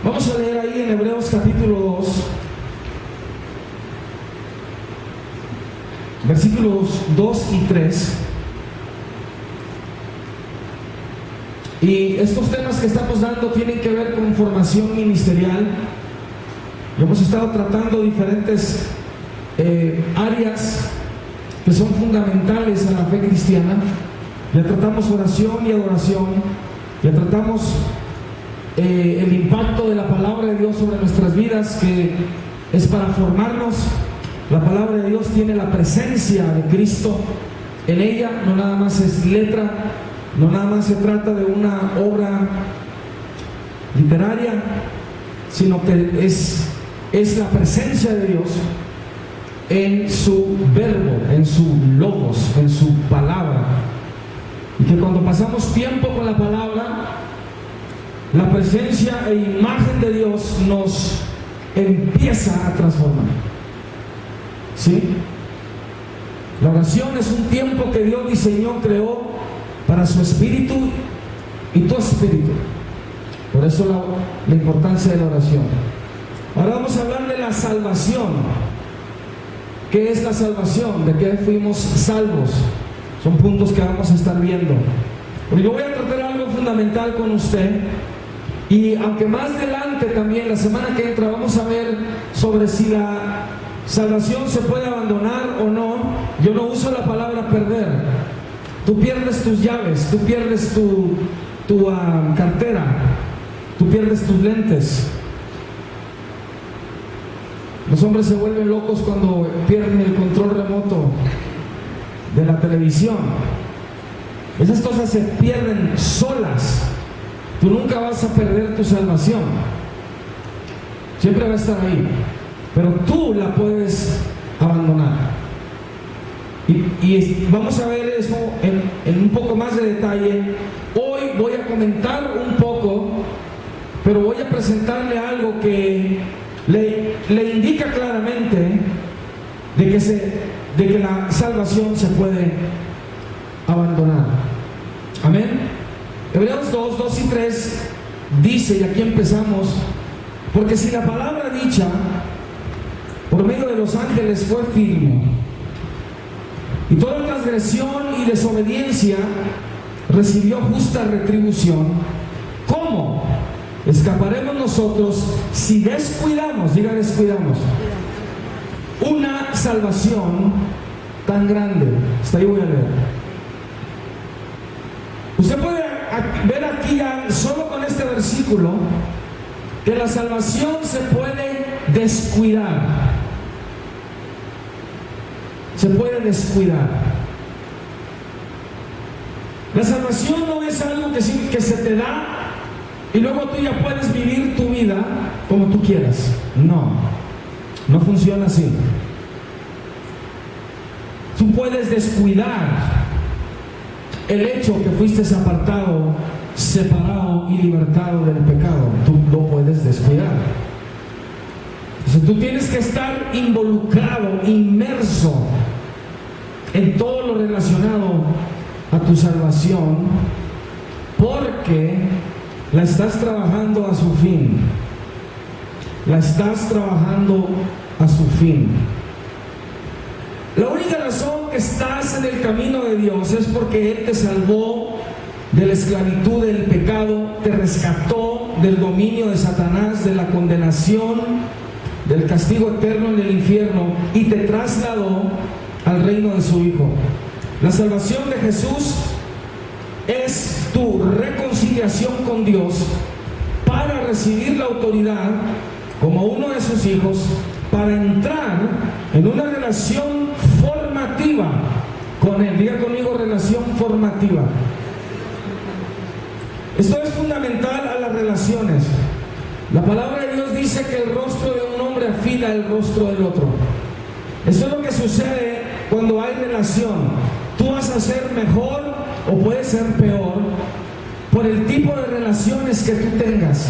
Vamos a leer ahí en Hebreos capítulo 2, versículos 2 y 3. Y estos temas que estamos dando tienen que ver con formación ministerial. Y hemos estado tratando diferentes áreas que son fundamentales a la fe cristiana. Ya tratamos oración y adoración. Ya tratamos el impacto de la palabra de Dios sobre nuestras vidas, que es para formarnos. La palabra de Dios tiene la presencia de Cristo en ella, no nada más es letra, no nada más se trata de una obra literaria, sino que es la presencia de Dios en su verbo, en su logos, en su palabra. Y que cuando pasamos tiempo con la palabra, la presencia e imagen de Dios nos empieza a transformar. ¿Sí? La oración es un tiempo que Dios diseñó, creó para su espíritu y tu espíritu. Por eso la importancia de la oración. Ahora vamos a hablar de la salvación. ¿Qué es la salvación? ¿De qué fuimos salvos? Son puntos que vamos a estar viendo. Pero yo voy a tratar algo fundamental con usted. Y aunque más adelante también, la semana que entra, vamos a ver sobre si la salvación se puede abandonar o no. Yo no uso la palabra perder. Tú pierdes tus llaves, tú pierdes tu cartera, tú pierdes tus lentes. Los hombres se vuelven locos cuando pierden el control remoto de la televisión. Esas cosas se pierden solas. Tú nunca vas a perder tu salvación. Siempre va a estar ahí. Pero tú la puedes abandonar. Y vamos a ver eso en un poco más de detalle. Hoy voy a comentar un poco, pero voy a presentarle algo que le indica claramente de que la salvación se puede abandonar. Amén. Hebreos 2, 2 y 3 dice, y aquí empezamos: porque si la palabra dicha por medio de los ángeles fue firme, y toda transgresión y desobediencia recibió justa retribución, ¿cómo escaparemos nosotros si descuidamos, diga descuidamos, una salvación tan grande? Hasta ahí voy a leer. Usted puede ver aquí ya, solo con este versículo, que la salvación se puede descuidar. Se puede descuidar. La salvación no es algo que se te da y luego tú ya puedes vivir tu vida como tú quieras. No funciona así. Tú puedes descuidar el hecho que fuiste apartado, separado y libertado del pecado. Tú lo puedes descuidar. Entonces tú tienes que estar involucrado, inmerso en todo lo relacionado a tu salvación, porque la estás trabajando a su fin. La estás trabajando a su fin. La única razón que estás en el camino de Dios es porque Él te salvó de la esclavitud del pecado, te rescató del dominio de Satanás, de la condenación, del castigo eterno en el infierno, y te trasladó al reino de su Hijo. La salvación de Jesús es tu reconciliación con Dios para recibir la autoridad como uno de sus hijos, para entrar en una relación formativa con Él. Diga conmigo, relación formativa. Esto es fundamental a las relaciones. La palabra de Dios dice que el rostro de un hombre afila el rostro del otro. Eso es lo que sucede cuando hay relación. Tú vas a ser mejor o puedes ser peor por el tipo de relaciones que tú tengas.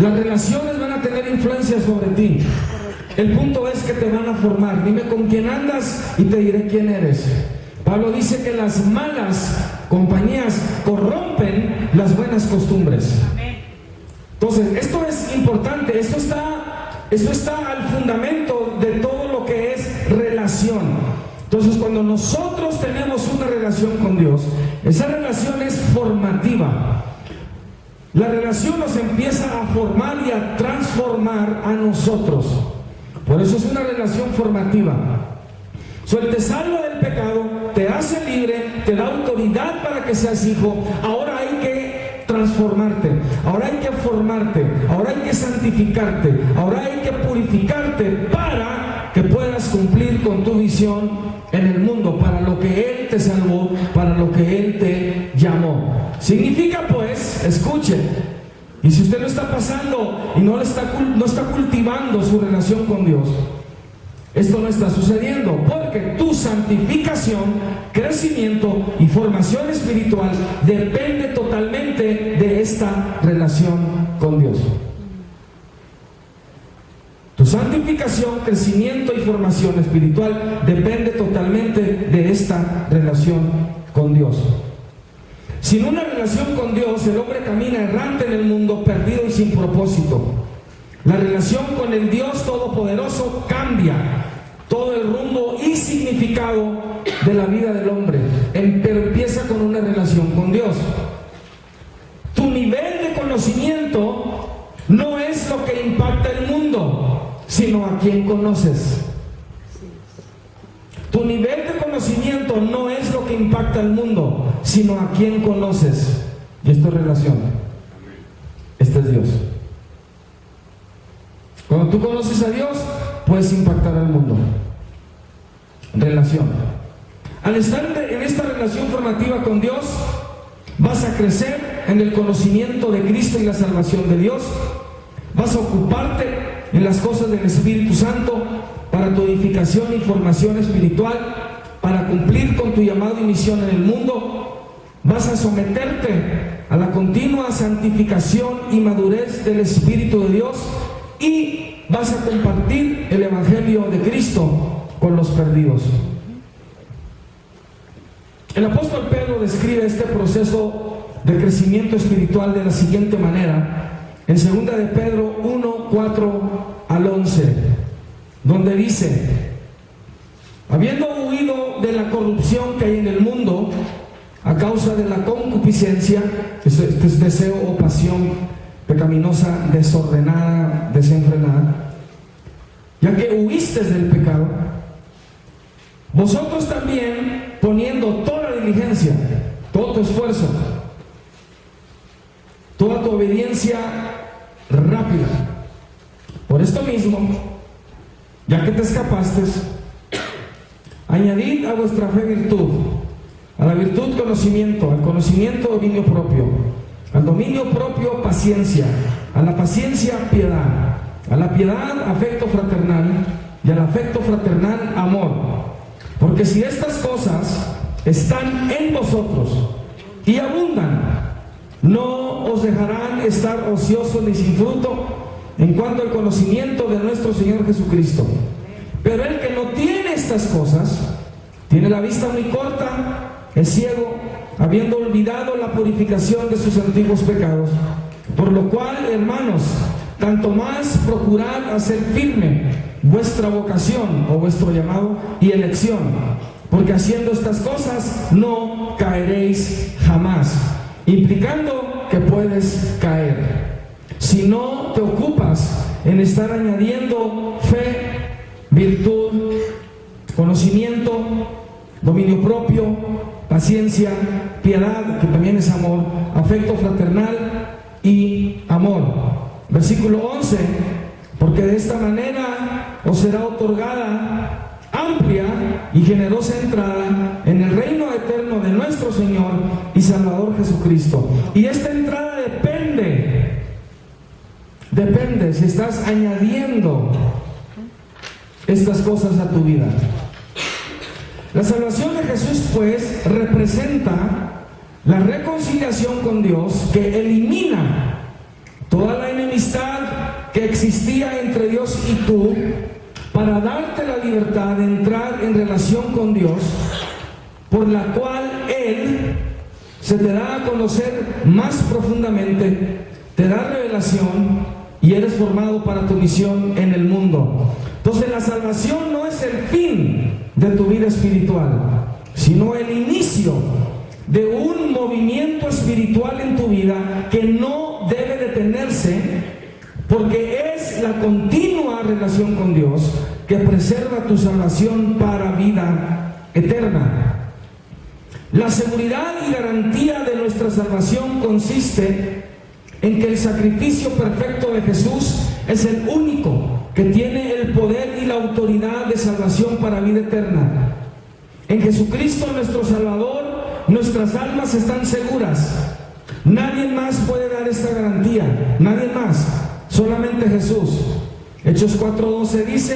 Las relaciones van a tener influencia sobre ti. El punto es que te van a formar. Dime con quién andas y te diré quién eres. Pablo dice que las malas compañías corrompen las buenas costumbres. Entonces, esto es importante, esto está al fundamento de todo lo que es relación. Entonces, cuando nosotros tenemos una relación con Dios, esa relación es formativa. La relación nos empieza a formar y a transformar a nosotros. Por eso es una relación formativa. Él te salva del pecado, te hace libre, te da autoridad para que seas hijo. Ahora hay que transformarte, ahora hay que formarte, ahora hay que santificarte, ahora hay que purificarte para que puedas cumplir con tu visión en el mundo, para lo que Él te salvó, para lo que Él te llamó. Significa pues, escuche, y si usted lo está pasando y no está cultivando su relación con Dios, esto no está sucediendo, porque tu santificación, crecimiento y formación espiritual depende totalmente de esta relación con Dios. Tu santificación, crecimiento y formación espiritual depende totalmente de esta relación con Dios. Sin una relación con Dios, el hombre camina errante en el mundo, perdido y sin propósito. La relación con el Dios Todopoderoso cambia todo el rumbo y significado de la vida del hombre, pero empieza con una relación con Dios. Tu nivel de conocimiento no es lo que impacta el mundo, sino a quien conoces. Tu nivel de conocimiento no es lo que impacta el mundo, sino a quien conoces. Y esto es relación. Este es Dios. Cuando tú conoces a Dios, puedes impactar al mundo. Relación. Al estar en esta relación formativa con Dios, vas a crecer en el conocimiento de Cristo y la salvación de Dios. Vas a ocuparte en las cosas del Espíritu Santo para tu edificación y formación espiritual, para cumplir con tu llamado y misión en el mundo. Vas a someterte a la continua santificación y madurez del Espíritu de Dios y vas a compartir el Evangelio de Cristo con los perdidos. El apóstol Pedro describe este proceso de crecimiento espiritual de la siguiente manera, en 2 de Pedro 1, 4 al 11, donde dice: habiendo huido de la corrupción que hay en el mundo a causa de la concupiscencia, este es deseo o pasión pecaminosa, desordenada, desenfrenada, ya que huisteis del pecado, vosotros también, poniendo toda diligencia, todo tu esfuerzo, toda tu obediencia rápida, por esto mismo, ya que te escapaste, añadid a vuestra fe virtud, a la virtud conocimiento, al conocimiento dominio propio, al dominio propio paciencia, a la paciencia piedad, a la piedad afecto fraternal y al afecto fraternal amor. Porque si estas cosas están en vosotros y abundan, no os dejarán estar ociosos ni sin fruto en cuanto al conocimiento de nuestro Señor Jesucristo. Pero el que no tiene estas cosas, tiene la vista muy corta, es ciego, habiendo olvidado la purificación de sus antiguos pecados. Por lo cual, hermanos, tanto más procurad hacer firme vuestra vocación o vuestro llamado y elección, porque haciendo estas cosas no caeréis jamás, implicando que puedes caer si no te ocupas en estar añadiendo fe, virtud, conocimiento, dominio propio, paciencia, piedad, que también es amor, afecto fraternal y amor. Versículo 11: porque de esta manera os será otorgada amplia y generosa entrada en el reino eterno de nuestro Señor y Salvador Jesucristo. Y esta entrada depende si estás añadiendo estas cosas a tu vida. La salvación de Jesús, pues, representa la reconciliación con Dios, que elimina toda la enemistad que existía entre Dios y tú, para darte la libertad de entrar en relación con Dios, por la cual Él se te da a conocer más profundamente te da revelación y eres formado para tu misión en el mundo. Entonces la salvación no es el fin de tu vida espiritual, sino el inicio de un movimiento espiritual en tu vida que no debe detenerse, porque es la continua relación con Dios que preserva tu salvación para vida eterna. La seguridad y garantía de nuestra salvación consiste en que el sacrificio perfecto de Jesús es el único que tiene el poder y la autoridad de salvación para vida eterna. En Jesucristo nuestro Salvador, nuestras almas están seguras. Nadie más puede dar esta garantía, nadie más, solamente Jesús. Hechos 4:12 dice: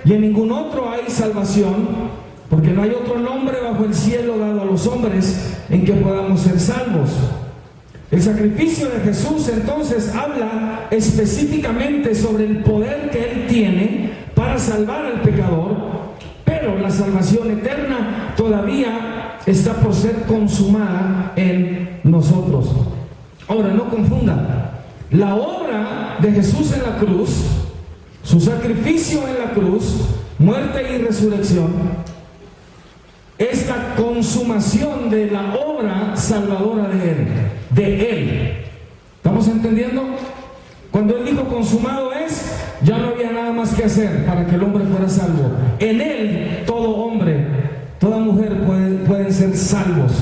y en ningún otro hay salvación, porque no hay otro nombre bajo el cielo dado a los hombres en que podamos ser salvos. El sacrificio de Jesús entonces habla específicamente sobre el poder que Él tiene para salvar al pecador, pero la salvación eterna todavía está por ser consumada en nosotros. Ahora, no confunda, la obra de Jesús en la cruz, su sacrificio en la cruz, muerte y resurrección, es la consumación de la obra salvadora de Él. ¿Estamos entendiendo? Cuando Él dijo consumado es, ya no había nada más que hacer para que el hombre fuera salvo. En Él todo hombre, toda mujer pueden ser salvos.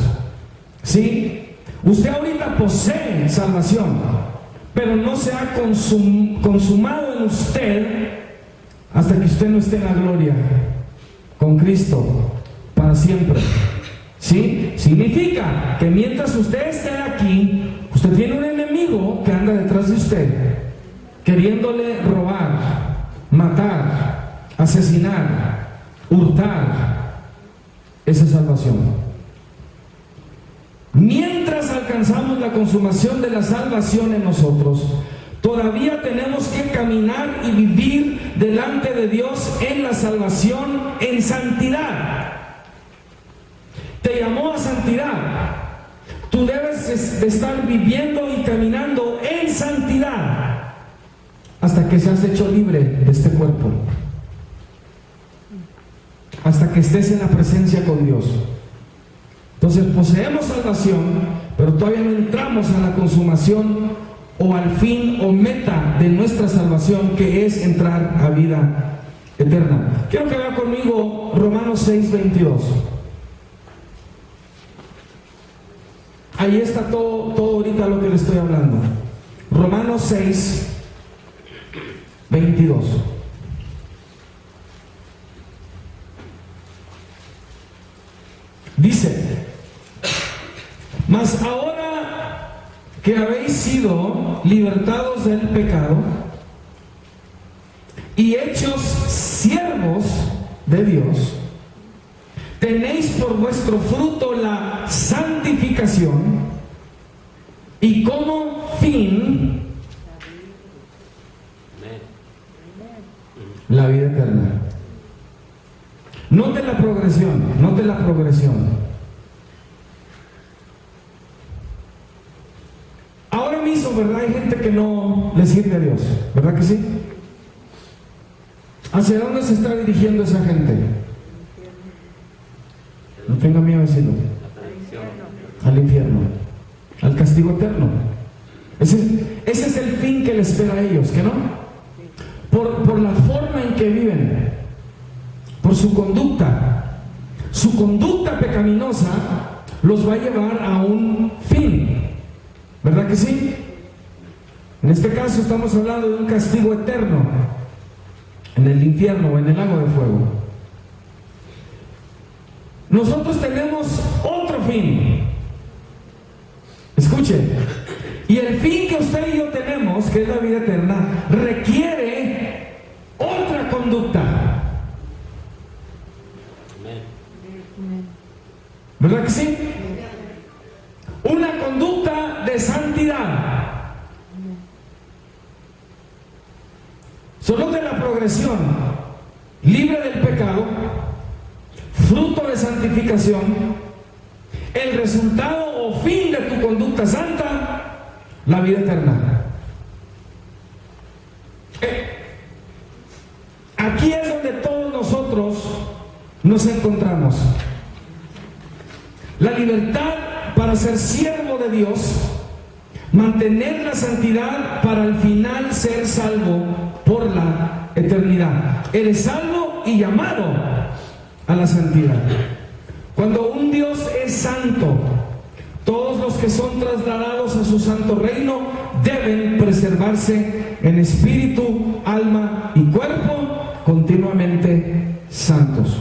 ¿Sí? Usted ahorita posee salvación, pero no se ha consumado en usted hasta que usted no esté en la gloria con Cristo para siempre. ¿Sí? Significa que mientras usted esté aquí, usted tiene un enemigo que anda detrás de usted, queriéndole robar, matar, asesinar, hurtar esa salvación. Mientras alcanzamos la consumación de la salvación en nosotros, todavía tenemos que caminar y vivir delante de Dios en la salvación, en santidad. Te llamó a santidad. Tú debes de estar viviendo y caminando en santidad hasta que seas hecho libre de este cuerpo, hasta que estés en la presencia con Dios. Entonces poseemos salvación, pero todavía no entramos a la consumación o al fin o meta de nuestra salvación, que es entrar a vida eterna. Quiero que vea conmigo Romanos 6:22. Ahí está todo ahorita lo que le estoy hablando. Romanos 6:22. Dice: mas ahora que habéis sido libertados del pecado y hechos siervos de Dios, tenéis por vuestro fruto la santificación y como fin la vida eterna. Note la progresión, note la progresión. Ahora mismo, ¿verdad? Hay gente que no le sirve a Dios, ¿verdad que sí? ¿Hacia dónde se está dirigiendo esa gente? No tenga miedo de decirlo. Al infierno, al castigo eterno. Ese es el fin que les espera a ellos, ¿que no? Por la forma en que viven, por su conducta pecaminosa los va a llevar a un fin, ¿verdad que sí? En este caso estamos hablando de un castigo eterno en el infierno o en el lago de fuego. Nosotros tenemos otro fin. Escuche, y el fin que usted y yo tenemos, que es la vida eterna, requiere otra conducta. ¿Verdad que sí? Una conducta de santidad. Solo de la progresión, libre del pecado, fruto de santificación, el resultado o fin de tu conducta santa, la vida eterna. nosotros nos encontramos. La libertad para ser siervo de Dios, mantener la santidad para al final ser salvo por la eternidad. Eres salvo y llamado a la santidad. Cuando un Dios es santo, todos los que son trasladados a su santo reino deben preservarse en espíritu, alma y cuerpo, continuamente santos.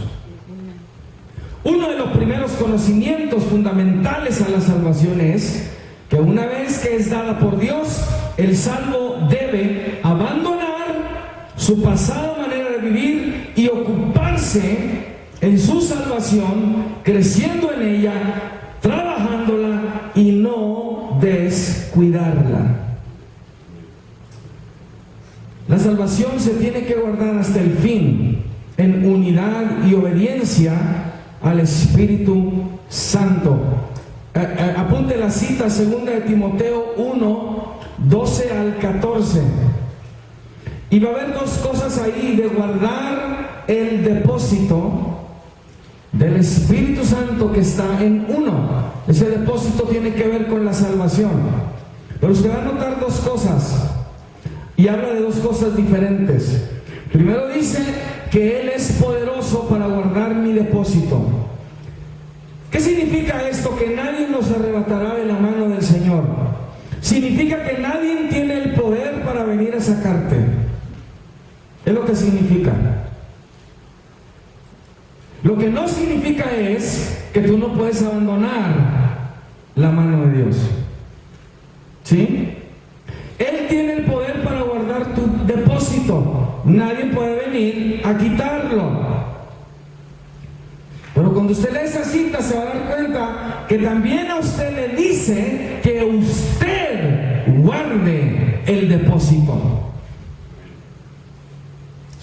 Uno de los primeros conocimientos fundamentales a la salvación es que una vez que es dada por Dios, el salvo debe abandonar su pasada manera de vivir y ocuparse en su salvación, creciendo en ella, trabajándola y no descuidarla. La salvación se tiene que guardar hasta el fin, en unidad y obediencia al Espíritu Santo. Apunte la cita, 2 de Timoteo 1, 12 al 14. Y va a haber dos cosas ahí: de guardar el depósito del Espíritu Santo que está en uno. Ese depósito tiene que ver con la salvación. Pero usted va a notar dos cosas, y habla de dos cosas diferentes. Primero dice que Él es poderoso para guardar mi depósito. ¿Qué significa esto? Que nadie nos arrebatará de la mano del Señor. Significa que nadie tiene el poder para venir a sacarte. Es lo que significa. Lo que no significa es que tú no puedes abandonar la mano de Dios. ¿Sí? Él tiene el poder para guardar tu depósito. Nadie puede venir a quitarlo. Pero cuando usted lee esa cita se va a dar cuenta que también a usted le dice que usted guarde el depósito.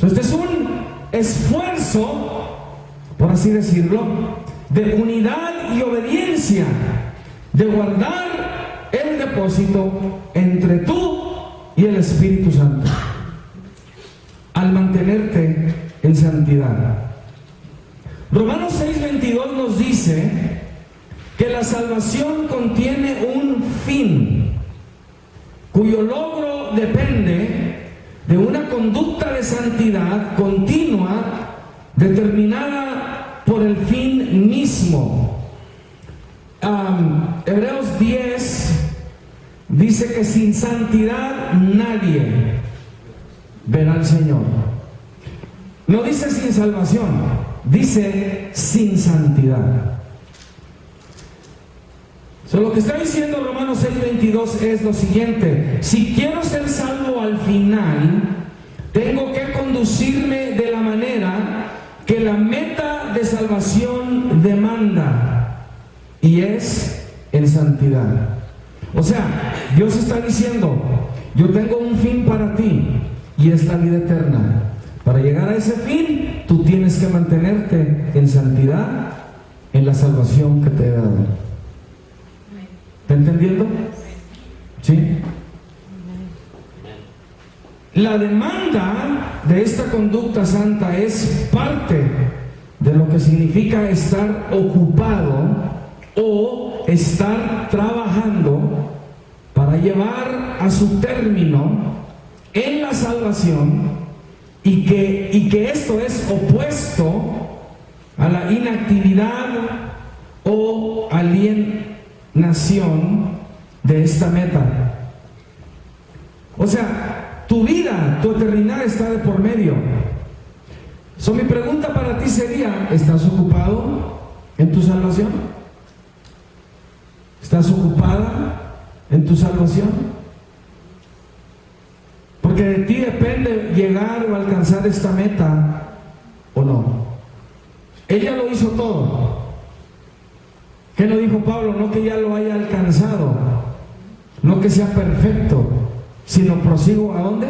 Este es un esfuerzo, por así decirlo, de unidad y obediencia, de guardar el depósito entre tú y el Espíritu Santo, al mantenerte en santidad. Romanos 6:22 nos dice que la salvación contiene un fin, cuyo logro depende de una conducta de santidad continua, determinada por el fin mismo. Hebreos 10 dice que sin santidad nadie verá al Señor. No dice sin salvación, dice sin santidad. Lo que está diciendo Romanos 6:22 es lo siguiente: si quiero ser salvo al final, tengo que conducirme de la manera que la meta de salvación demanda, y es en santidad. O sea, Dios está diciendo: yo tengo un fin para ti, y es la vida eterna. Para llegar a ese fin, tú tienes que mantenerte en santidad, en la salvación que te he dado. ¿Está entendiendo? ¿Sí? La demanda de esta conducta santa es parte de lo que significa estar ocupado o estar trabajando para llevar a su término en la salvación, y que esto es opuesto a la inactividad o alienación de esta meta. O sea, tu vida, tu eternidad está de por medio. Mi pregunta para ti sería: ¿estás ocupado en tu salvación? ¿Estás ocupada en tu salvación? Porque de ti depende llegar o alcanzar esta meta o no. Ella lo hizo todo. ¿Qué nos dijo Pablo? No que ya lo haya alcanzado, no que sea perfecto, sino prosigo ¿a dónde?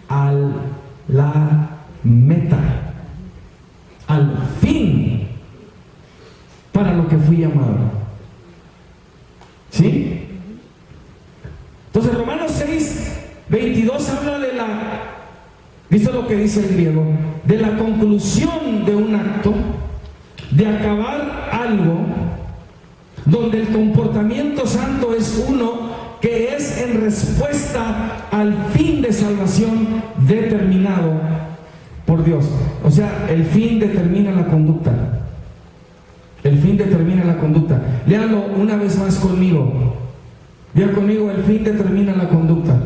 A la meta, al fin para lo que fui llamado. ¿Sí? Entonces Romanos 6:22 habla de la esto es lo que dice el griego, de la conclusión de un acto, de acabar algo, donde el comportamiento santo es uno que es en respuesta al fin de salvación determinado por Dios. O sea, el fin determina la conducta. El fin determina la conducta. Léalo una vez más conmigo. Diga conmigo, el fin determina la conducta.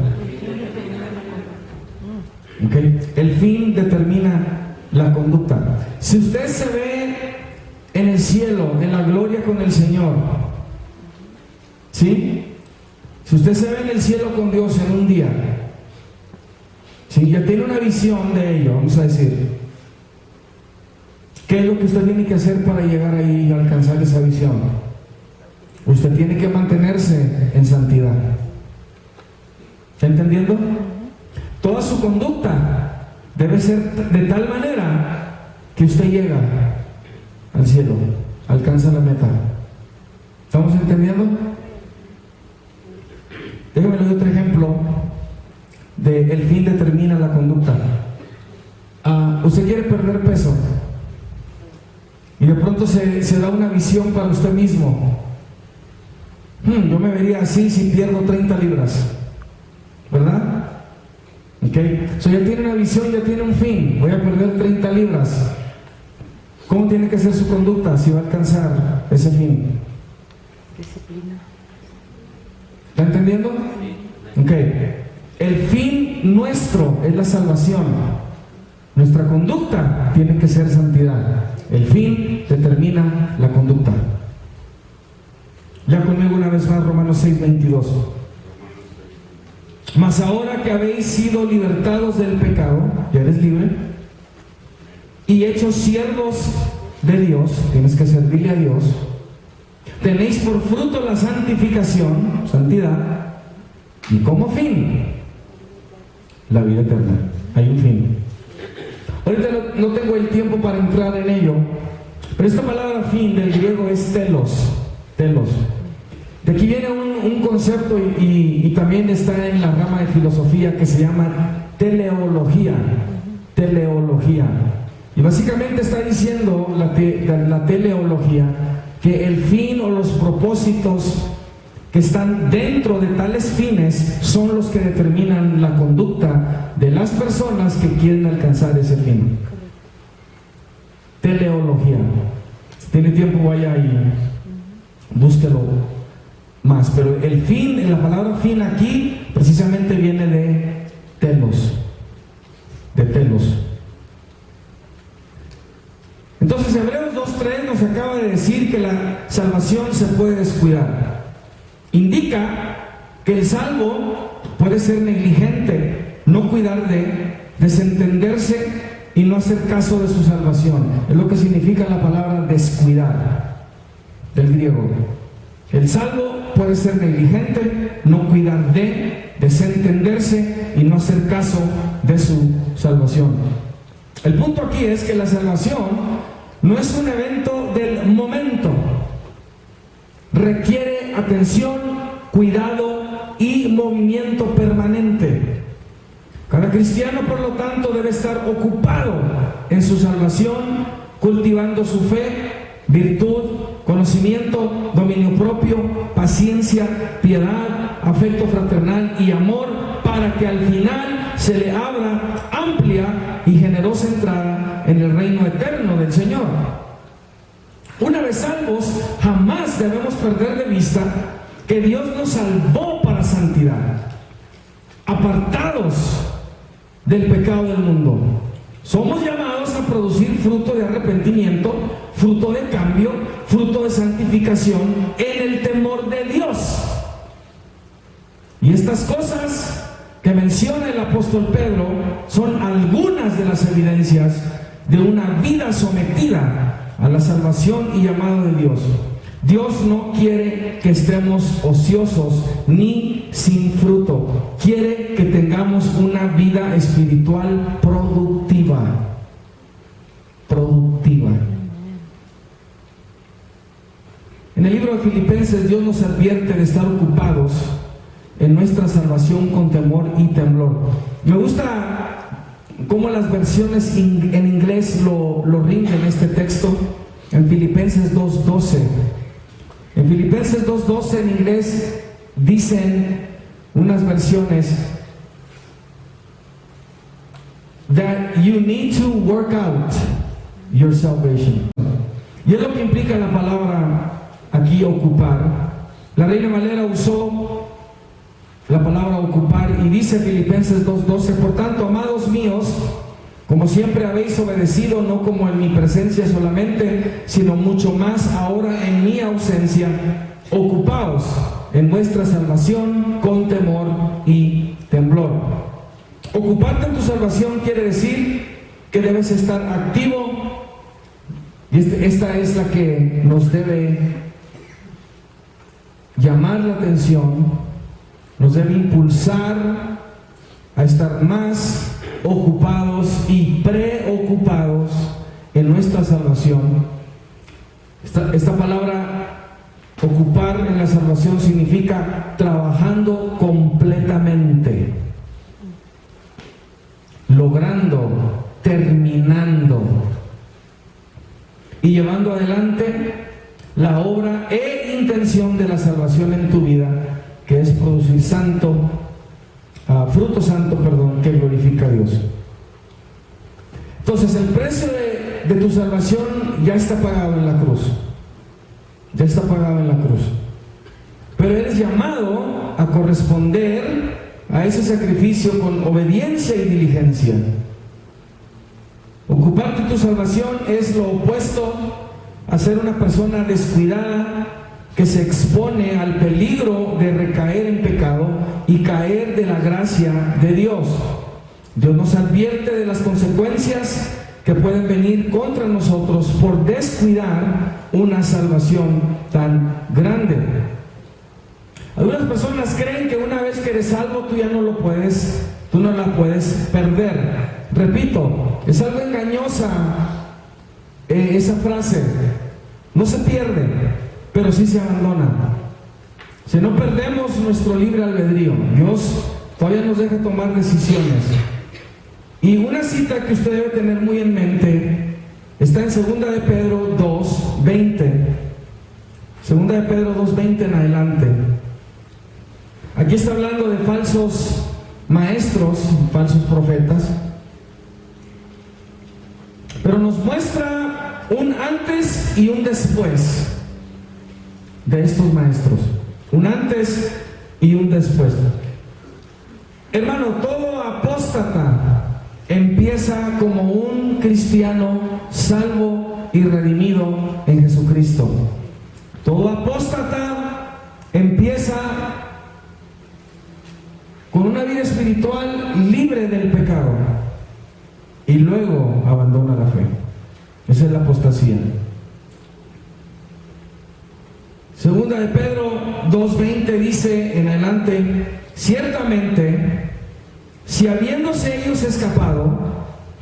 Okay. El fin determina la conducta. Si usted se ve en el cielo, en la gloria con el Señor, ¿sí? Si usted se ve en el cielo con Dios en un día, ¿sí? Ya tiene una visión de ello, vamos a decir. ¿Qué es lo que usted tiene que hacer para llegar ahí y alcanzar esa visión? Usted tiene que mantenerse en santidad. ¿Está entendiendo? Toda su conducta debe ser de tal manera que usted llega al cielo, alcanza la meta. ¿Estamos entendiendo? Déjame dar otro ejemplo de el fin determina la conducta. Usted quiere perder peso y de pronto se da una visión para usted mismo. Yo me vería así si pierdo 30 libras, ¿verdad? So ya tiene una visión, ya tiene un fin. Voy a perder 30 libras. ¿Cómo tiene que ser su conducta si va a alcanzar ese fin? Disciplina. ¿Está entendiendo? El fin nuestro es la salvación. Nuestra conducta tiene que ser santidad. El fin determina la conducta. Ya conmigo una vez más, Romanos 6:22. Mas ahora que habéis sido libertados del pecado, ya eres libre, y hechos siervos de Dios, tienes que servirle a Dios, tenéis por fruto la santificación, santidad, y como fin, la vida eterna. Hay un fin. Ahorita no tengo el tiempo para entrar en ello, pero esta palabra fin del griego es telos. Telos. De aquí viene un concepto y también está en la rama de filosofía que se llama teleología. Teleología. Y básicamente está diciendo la teleología que el fin o los propósitos que están dentro de tales fines son los que determinan la conducta de las personas que quieren alcanzar ese fin. Teleología. Si tiene tiempo, vaya y búsquelo más, pero el fin, la palabra fin aquí precisamente viene de telos, Entonces Hebreos 2:3 nos acaba de decir que la salvación se puede descuidar. Indica que el salvo puede ser negligente, no cuidar desentenderse y no hacer caso de su salvación. Es lo que significa la palabra descuidar del griego. El salvo puede ser negligente, no cuidar desentenderse y no hacer caso de su salvación. El punto aquí es que la salvación no es un evento del momento. Requiere atención, cuidado y movimiento permanente. Cada cristiano, por lo tanto, debe estar ocupado en su salvación, cultivando su fe, virtud, conocimiento, dominio propio, paciencia, piedad, afecto fraternal y amor, para que al final se le abra amplia y generosa entrada en el reino eterno del Señor. Una vez salvos, jamás debemos perder de vista que Dios nos salvó para santidad, apartados del pecado del mundo. Somos llamados a producir fruto de arrepentimiento, fruto de cambio, fruto de santificación en el temor de Dios. Y estas cosas que menciona el apóstol Pedro son algunas de las evidencias de una vida sometida a la salvación y llamado de Dios. Dios no quiere que estemos ociosos ni sin fruto. Quiere que tengamos una vida espiritual productiva. Productiva. En el libro de Filipenses, Dios nos advierte de estar ocupados en nuestra salvación con temor y temblor. Me gusta cómo las versiones en inglés lo rinden este texto. En Filipenses 2:12. En Filipenses 2:12 en inglés dicen unas versiones that you need to work out your salvation. Y es lo que implica la palabra aquí, ocupar. La Reina Valera usó la palabra ocupar y dice Filipenses 2:12: por tanto, amados míos, como siempre habéis obedecido, no como en mi presencia solamente, sino mucho más ahora en mi ausencia, ocupaos en vuestra salvación con temor y temblor. Ocuparte en tu salvación quiere decir que debes estar activo, y esta es la que nos debe llamar la atención, nos debe impulsar a estar más ocupados y preocupados en nuestra salvación. Esta palabra ocupar en la salvación significa trabajando completamente, logrando, terminando y llevando adelante la obra e intención de la salvación en tu vida, que es producir fruto santo, que glorifica a Dios. Entonces el precio de tu salvación ya está pagado en la cruz. Ya está pagado en la cruz. Pero eres llamado a corresponder a ese sacrificio con obediencia y diligencia. Ocuparte de tu salvación es lo opuesto a ser una persona descuidada que se expone al peligro de recaer en pecado y caer de la gracia de Dios. Dios nos advierte de las consecuencias que pueden venir contra nosotros por descuidar una salvación tan grande. Algunas personas creen que una vez que eres salvo tú no la puedes perder. Repito, es algo engañosa esa frase. No se pierde, pero sí se abandona. Si no perdemos nuestro libre albedrío, Dios todavía nos deja tomar decisiones. Y una cita que usted debe tener muy en mente está en 2 de Pedro 2:20. 2 de Pedro 2:20 en adelante. Aquí está hablando de falsos maestros, falsos profetas, pero nos muestra un antes y un después de estos maestros. Un antes y un después. Hermano, todo apóstata empieza como un cristiano salvo y redimido en Jesucristo. Todo apóstata empieza con una vida espiritual libre del pecado y luego abandona la fe. Esa es la apostasía. 2 de Pedro 2:20 dice en adelante: ciertamente, si habiéndose ellos escapado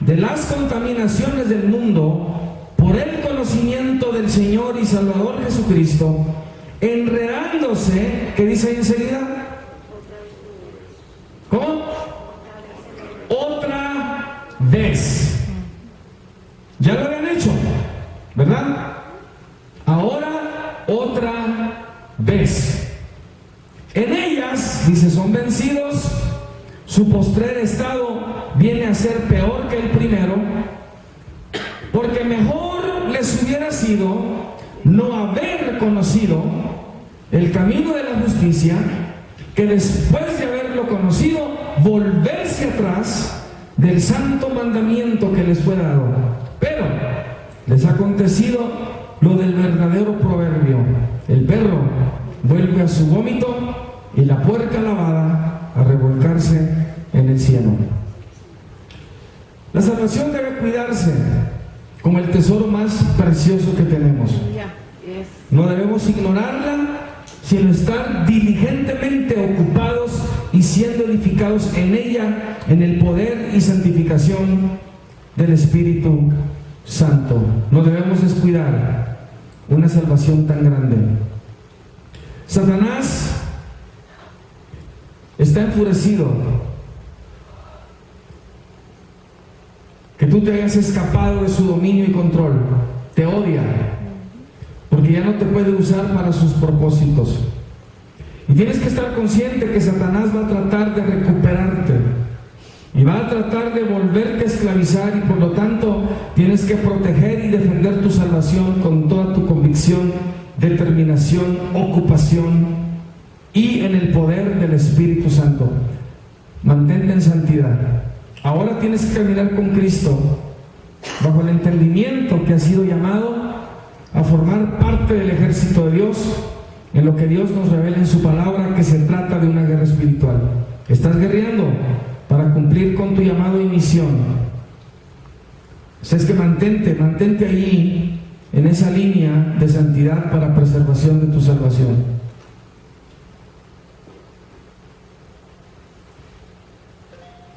de las contaminaciones del mundo por el conocimiento del Señor y Salvador Jesucristo, enredándose, ¿qué dice ahí enseguida? ¿Cómo? Otra vez. Ya lo habían hecho, ¿verdad? Ahora otra vez. En ellas, dice, son vencidos. Su postrer estado viene a ser peor que el primero, porque mejor les hubiera sido no haber conocido el camino de la justicia, que después de haberlo conocido, volverse atrás del santo mandamiento que les fue dado. Pero les ha acontecido lo del verdadero proverbio: el perro vuelve a su vómito y la puerca lavada a revolcarse en el cielo. La salvación debe cuidarse como el tesoro más precioso que tenemos. No debemos ignorarla, sino estar diligentemente ocupados y siendo edificados en ella, en el poder y santificación del Espíritu Santo. No debemos descuidar una salvación tan grande. Satanás está enfurecido que tú te hayas escapado de su dominio y control. Te odia, porque ya no te puede usar para sus propósitos. Y tienes que estar consciente que Satanás va a tratar de recuperarte y va a tratar de volverte a esclavizar, y por lo tanto tienes que proteger y defender tu salvación con toda tu convicción, determinación, ocupación y en el poder del Espíritu Santo. Mantente en santidad. Ahora tienes que caminar con Cristo bajo el entendimiento que has sido llamado a formar parte del ejército de Dios, en lo que Dios nos revela en su palabra, que se trata de una guerra espiritual. Estás guerreando para cumplir con tu llamado y misión. O sea, es que mantente ahí en esa línea de santidad para preservación de tu salvación.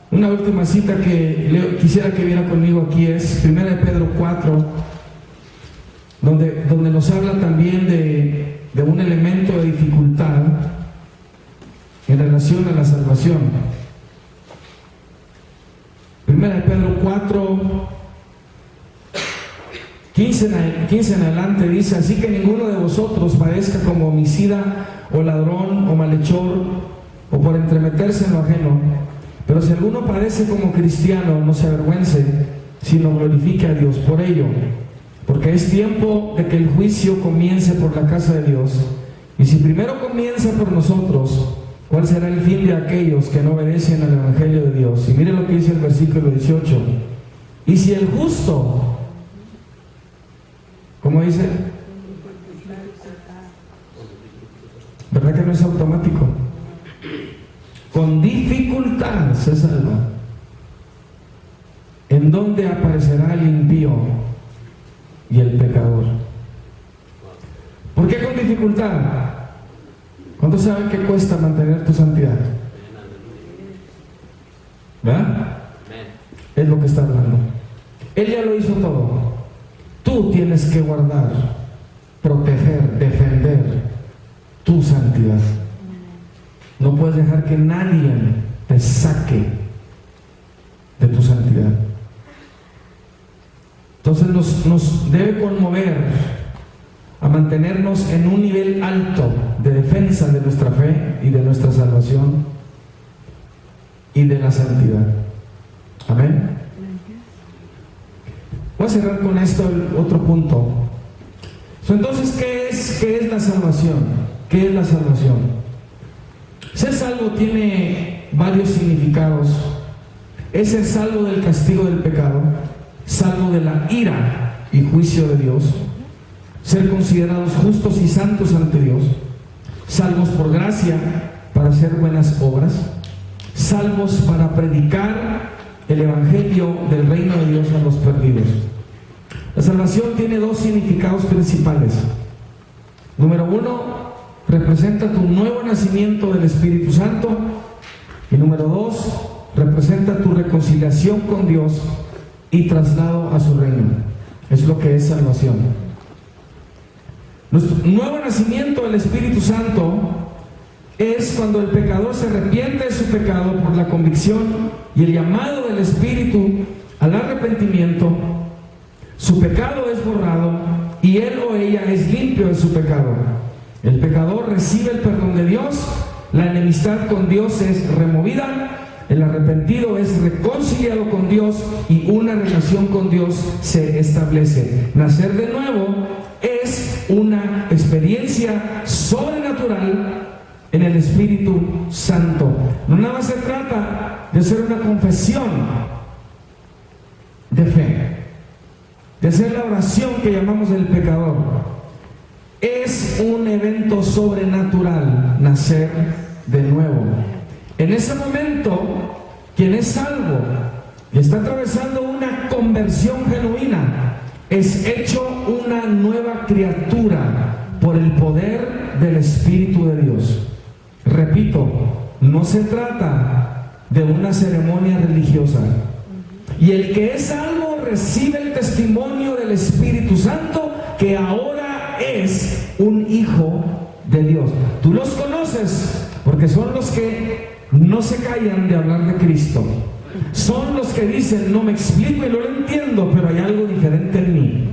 Una última cita que quisiera que viera conmigo aquí es 1 Pedro 4, donde nos habla también de un elemento de dificultad en relación a la salvación. 1 Pedro 4, 15 en adelante dice: así que ninguno de vosotros padezca como homicida o ladrón o malhechor o por entremeterse en lo ajeno, pero si alguno padece como cristiano, no se avergüence, sino glorifique a Dios por ello, porque es tiempo de que el juicio comience por la casa de Dios. Y si primero comienza por nosotros, ¿cuál será el fin de aquellos que no obedecen al Evangelio de Dios? Y mire lo que dice el versículo 18. Y si el justo, ¿cómo dice? ¿Verdad que no es automático? Con dificultad se salva, ¿en dónde aparecerá el impío y el pecador? ¿Por qué con dificultad? ¿Cuántos saben que cuesta mantener tu santidad? ¿Verdad? Es lo que está hablando. Él ya lo hizo todo. Tú tienes que guardar, proteger, defender tu santidad. No puedes dejar que nadie te saque de tu santidad. Entonces nos debe conmover a mantenernos en un nivel alto de defensa de nuestra fe y de nuestra salvación y de la santidad. Amén. Voy a cerrar con esto el otro punto. Entonces, ¿qué es la salvación? ¿Qué es la salvación? Ser salvo tiene varios significados. Es ser salvo del castigo del pecado, salvo de la ira y juicio de Dios, ser considerados justos y santos ante Dios, salvos por gracia para hacer buenas obras, salvos para predicar el Evangelio del reino de Dios a los perdidos. La salvación tiene dos significados principales. Número uno, representa tu nuevo nacimiento del Espíritu Santo. Y número dos, representa tu reconciliación con Dios y traslado a su reino. Es lo que es salvación. Nuestro nuevo nacimiento del Espíritu Santo es cuando el pecador se arrepiente de su pecado por la convicción y el llamado del Espíritu al arrepentimiento. Su pecado es borrado y él o ella es limpio de su pecado. El pecador recibe el perdón de Dios, la enemistad con Dios es removida, el arrepentido es reconciliado con Dios y una relación con Dios se establece. Nacer de nuevo es una experiencia sobrenatural en el Espíritu Santo. No nada más se trata de hacer una confesión de fe, de hacer la oración que llamamos el pecador. Es un evento sobrenatural nacer de nuevo. En ese momento, quien es salvo y está atravesando una conversión genuina, es hecho una nueva criatura por el poder del Espíritu de Dios. Repito, no se trata de una ceremonia religiosa. Y el que es salvo recibe el testimonio del Espíritu Santo, que ahora es un hijo de Dios. Tú los conoces porque son los que no se callan de hablar de Cristo. Son los que dicen, no me explico y no lo entiendo, pero hay algo diferente en mí.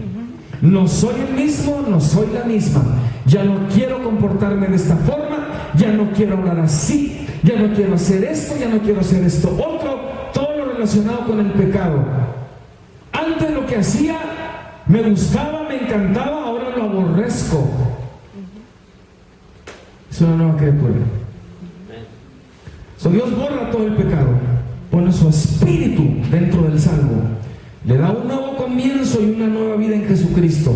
No soy el mismo, no soy la misma. Ya no quiero comportarme de esta forma, ya no quiero hablar así, ya no quiero hacer esto, ya no quiero hacer esto otro. Todo lo relacionado con el pecado. Antes lo que hacía me gustaba, me encantaba, ahora lo aborrezco. Es una nueva criatura. Dios borra todo el pecado, pone su espíritu dentro del salvo, le da un nuevo comienzo y una nueva vida en Jesucristo.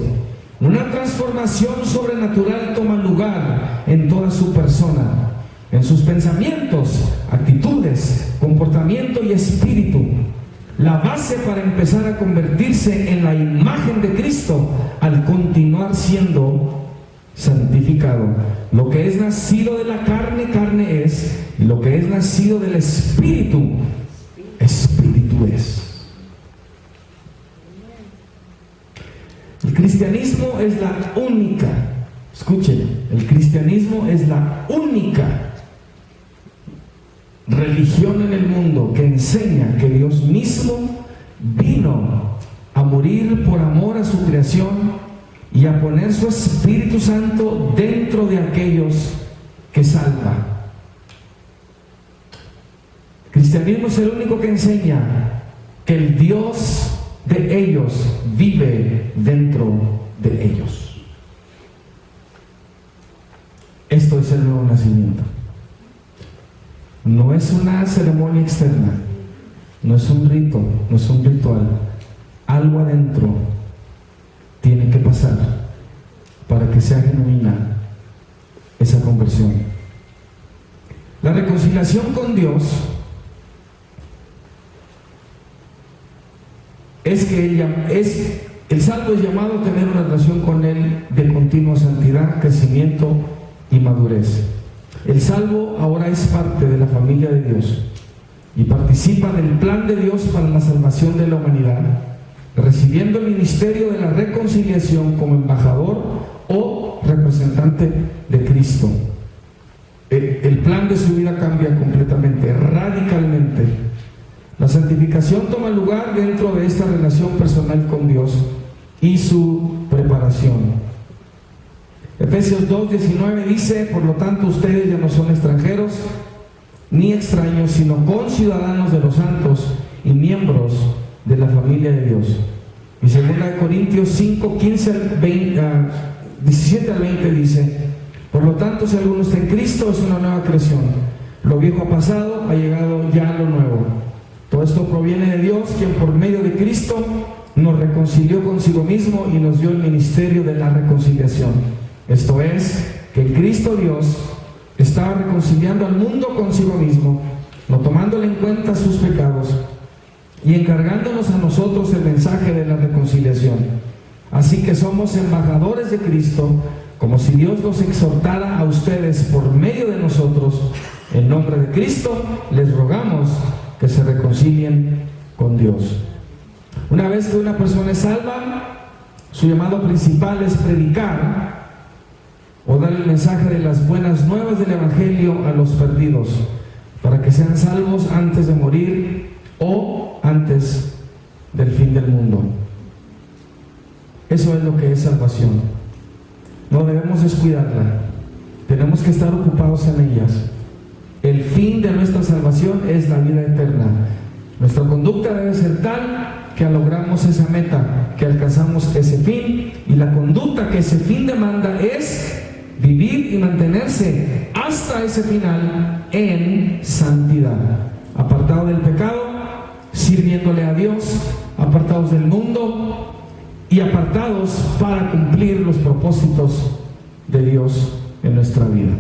Una transformación sobrenatural toma lugar en toda su persona, en sus pensamientos, actitudes, comportamiento y espíritu. La base para empezar a convertirse en la imagen de Cristo al continuar siendo santificado. Lo que es nacido de la carne, carne es, y lo que es nacido del Espíritu, Espíritu es. El cristianismo es la única, escuchen, el cristianismo es la única religión en el mundo que enseña que Dios mismo vino a morir por amor a su creación y a poner su Espíritu Santo dentro de aquellos que salva. El cristianismo es el único que enseña que el Dios de ellos vive dentro de ellos. Esto es el nuevo nacimiento. No es una ceremonia externa, no es un rito, no es un ritual. Algo adentro tiene que pasar para que sea genuina esa conversión. La reconciliación con Dios es que el salvo es llamado a tener una relación con Él de continua santidad, crecimiento y madurez. El salvo ahora es parte de la familia de Dios y participa del plan de Dios para la salvación de la humanidad, recibiendo el ministerio de la reconciliación como embajador o representante de Cristo. El plan de su vida cambia completamente, radicalmente. La santificación toma lugar dentro de esta relación personal con Dios y su preparación. Efesios 2:19 dice: por lo tanto ustedes ya no son extranjeros ni extraños, sino conciudadanos de los santos y miembros de la familia de Dios. Y 2 Corintios 5, 17 al 20 dice: por lo tanto, si alguno está en Cristo, es una nueva creación. Lo viejo ha pasado, ha llegado ya lo nuevo. Todo esto proviene de Dios, quien por medio de Cristo nos reconcilió consigo mismo y nos dio el ministerio de la reconciliación. Esto es, que en Cristo Dios estaba reconciliando al mundo consigo mismo, no tomándole en cuenta sus pecados y encargándonos a nosotros el mensaje de la reconciliación. Así que somos embajadores de Cristo, como si Dios los exhortara a ustedes por medio de nosotros. En nombre de Cristo les rogamos que se reconcilien con Dios. Una vez que una persona es salva, su llamado principal es predicar o dar el mensaje de las buenas nuevas del Evangelio a los perdidos, para que sean salvos antes de morir o antes del fin del mundo. Eso es lo que es salvación. No debemos descuidarla, tenemos que estar ocupados en ellas. El fin de nuestra salvación es la vida eterna. Nuestra conducta debe ser tal que logramos esa meta, que alcanzamos ese fin, y la conducta que ese fin demanda es vivir y mantenerse hasta ese final en santidad, apartado del pecado, sirviéndole a Dios, apartados del mundo y apartados para cumplir los propósitos de Dios en nuestra vida.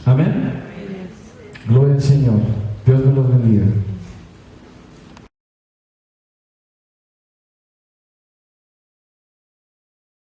Amén. Gloria al Señor.